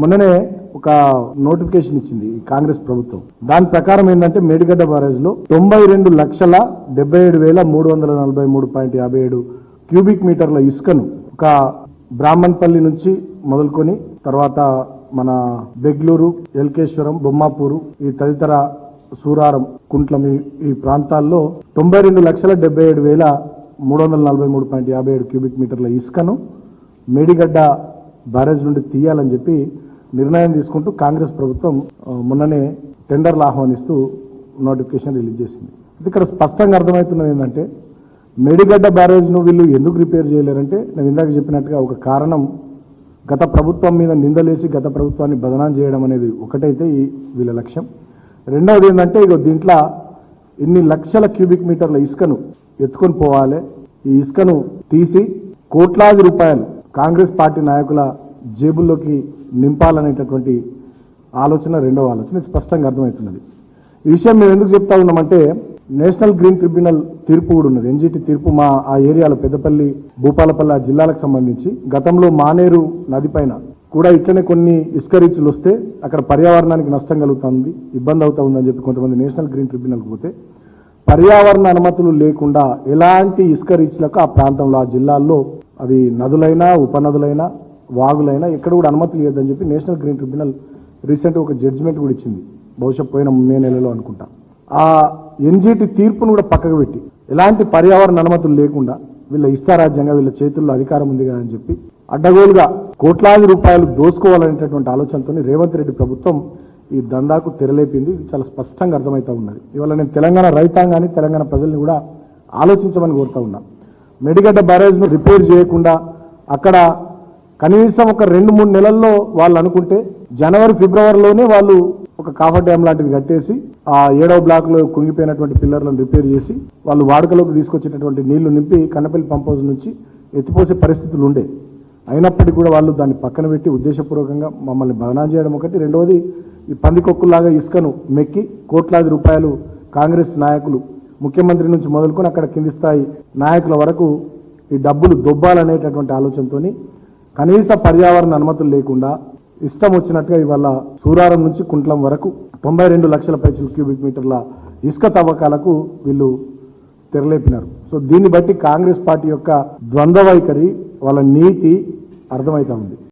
మొన్ననే ఒక నోటిఫికేషన్ ఇచ్చింది ఈ కాంగ్రెస్ ప్రభుత్వం. దాని ప్రకారం ఏంటంటే మేడిగడ్డ బ్యారేజ్ లో 92,77,343.57 క్యూబిక్ మీటర్ల ఇసుకను ఒక బ్రాహ్మణపల్లి నుంచి మొదలుకొని తర్వాత మన బెగ్లూరు, ఎల్కేశ్వరం, బొమ్మాపూరు ఈ తదితర సూరారం, కుంట్లం ఈ ప్రాంతాల్లో 92,77,343.57 క్యూబిక్ మీటర్ల ఇసుకను మేడిగడ్డ బ్యారేజ్ నుండి తీయాలని చెప్పి నిర్ణయం తీసుకుంటూ కాంగ్రెస్ ప్రభుత్వం మొన్ననే టెండర్లు ఆహ్వానిస్తూ నోటిఫికేషన్ రిలీజ్ చేసింది. ఇక్కడ స్పష్టంగా అర్థమవుతున్నది ఏంటంటే మేడిగడ్డ బ్యారేజ్ను వీళ్ళు ఎందుకు రిపేర్ చేయలేరంటే నేను ఇందాక చెప్పినట్టుగా ఒక కారణం గత ప్రభుత్వం మీద నిందలేసి గత ప్రభుత్వాన్ని బదనాం చేయడం అనేది ఒకటైతే వీళ్ళ లక్ష్యం. రెండవది ఏంటంటే దీంట్లో ఇన్ని లక్షల క్యూబిక్ మీటర్ల ఇసుకను ఎత్తుకొని పోవాలి, ఈ ఇసుకను తీసి కోట్లాది రూపాయలు కాంగ్రెస్ పార్టీ నాయకుల జేబుల్లోకి నింపాలనేటటువంటి ఆలోచన రెండవ ఆలోచన స్పష్టంగా అర్థమవుతున్నది. ఈ విషయం మేము ఎందుకు చెప్తా ఉన్నామంటే నేషనల్ గ్రీన్ ట్రిబ్యునల్ తీర్పు కూడా ఉన్నది. ఎన్జిటి తీర్పు మా ఆ ఏరియాలో పెద్దపల్లి, భూపాలపల్లి జిల్లాలకు సంబంధించి గతంలో మానేరు నది పైన కూడా ఇట్లనే కొన్ని ఇసుక రీచ్లు వస్తే అక్కడ పర్యావరణానికి నష్టం కలుగుతుంది, ఇబ్బంది అవుతా ఉందని చెప్పి కొంతమంది నేషనల్ గ్రీన్ ట్రిబ్యునల్కి పోతే పర్యావరణ అనుమతులు లేకుండా ఎలాంటి ఇసుక రీచ్లకు ఆ ప్రాంతంలో ఆ జిల్లాల్లో అవి నదులైనా ఉపనదులైనా వాగులైనా ఎక్కడ కూడా అనుమతులు ఇవ్వద్దని చెప్పి నేషనల్ గ్రీన్ ట్రిబ్యునల్ రీసెంట్గా ఒక జడ్జిమెంట్ కూడా ఇచ్చింది, బహుశా పోయిన మే నెలలో అనుకుంటా. ఆ ఎన్జిటి తీర్పును కూడా పక్కకు పెట్టి ఎలాంటి పర్యావరణ అనుమతులు లేకుండా వీళ్ళ ఇష్టారాజ్యంగా వీళ్ళ చేతుల్లో అధికారం ఉంది కదా అని చెప్పి అడ్డగోలుగా కోట్లాది రూపాయలు దోసుకోవాలనేటటువంటి ఆలోచనతో రేవంత్ రెడ్డి ప్రభుత్వం ఈ దందాకు తెరలేపింది. ఇది చాలా స్పష్టంగా అర్థమవుతా ఉన్నది. ఇవాళ నేను తెలంగాణ రైతాంగాన్ని, తెలంగాణ ప్రజల్ని కూడా ఆలోచించమని కోరుతా ఉన్నా. మేడిగడ్డ బ్యారేజ్ను రిపేర్ చేయకుండా అక్కడ కనీసం ఒక 2-3 నెలల్లో వాళ్ళు అనుకుంటే జనవరి, ఫిబ్రవరిలోనే వాళ్ళు ఒక కాఫర్ డ్యామ్ లాంటిది కట్టేసి ఆ 7వ బ్లాక్లో కుంగిపోయినటువంటి పిల్లర్లను రిపేర్ చేసి వాళ్ళు వాడుకలోకి తీసుకొచ్చేటటువంటి నీళ్లు నింపి కన్నపల్లి పంప్ హౌస్ నుంచి ఎత్తిపోసే పరిస్థితులు ఉండే. అయినప్పటికీ కూడా వాళ్ళు దాన్ని పక్కన పెట్టి ఉద్దేశపూర్వకంగా మమ్మల్ని బదనాం చేయడం ఒకటి. రెండవది ఈ పందికొక్కులాగా ఇసుకను మెక్కి కోట్లాది రూపాయలు కాంగ్రెస్ నాయకులు ముఖ్యమంత్రి నుంచి మొదలుకొని అక్కడ కింది స్థాయి నాయకుల వరకు ఈ డబ్బులు దొబ్బాలనేటటువంటి ఆలోచనతోని కనీస పర్యావరణ అనుమతులు లేకుండా ఇష్టం వచ్చినట్టుగా ఇవాళ సూరారం నుంచి కుంట్లం వరకు 92 లక్షల పైచల క్యూబిక్ మీటర్ల ఇసుక తవ్వకాలకు వీళ్ళు తెరలేపినారు. సో దీన్ని బట్టి కాంగ్రెస్ పార్టీ యొక్క ద్వంద్వ వైఖరి, వాళ్ళ నీతి అర్థమవుతా ఉంది.